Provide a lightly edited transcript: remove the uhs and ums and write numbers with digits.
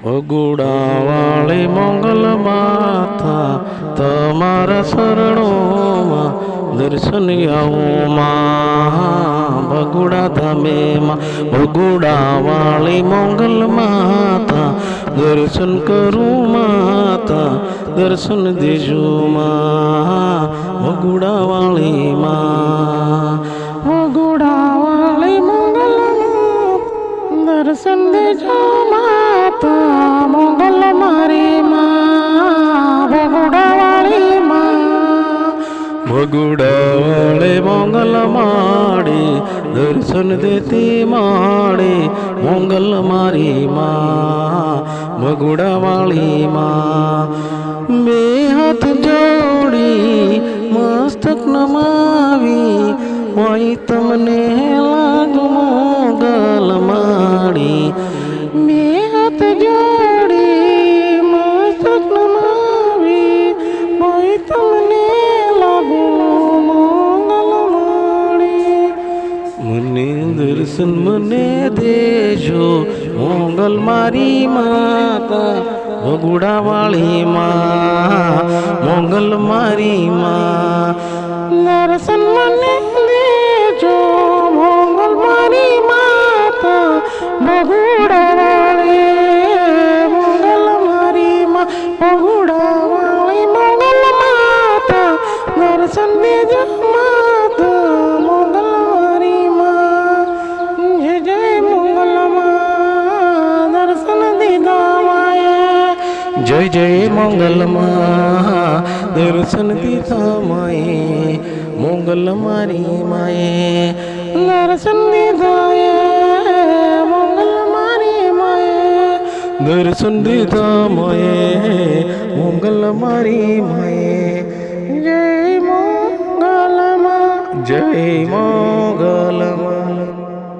વગુડાવાળી મંગલ માતા તમારા શરણોમાં દર્શન આવું માં બગુડા ધામે માં વગુડાવાળી મંગલ માતા દર્શન કરું માતા દર્શન દેજો માં વગુડાવાળી માં વગુડાવાળી મંગલ દર્શન દેજો માતા મંગલ મારી માં વગુડાવાળી માં વગુડાવાળી મંગલ માડી દર્શન દેતી માડી મંગલ મારી માં વગુડાવાળી માં બે હાથ જોડી મસ્તક નમાવી હોય તમને લાગુ મોગલ માડી બે હાથ જોડી મસ્તક નમાવી હોય તમને લાગુ મોગલ માડી મને દર્શન મને દેજો મોગલ મારી માતા વગુડાવાળી માં મંગલ મારી માં દર્શન મને દેજો મંગલ મારી માતા વગુડાવાળી મંગલ મારી માં વગુડાવાળી મંગલ માતા દર્શન દેજો માતા મંગલ મારી માં જય જય મંગલ માં દર્શન દીધા જય જય મંગલ માં દર્શન દીધા માએ મંગલ મારી માએ દર્શન દીધા મંગલ મારી માએ દર્શન દીધા માએ મંગલ મારી માએ જય મંગલ માં જય મંગલ માં।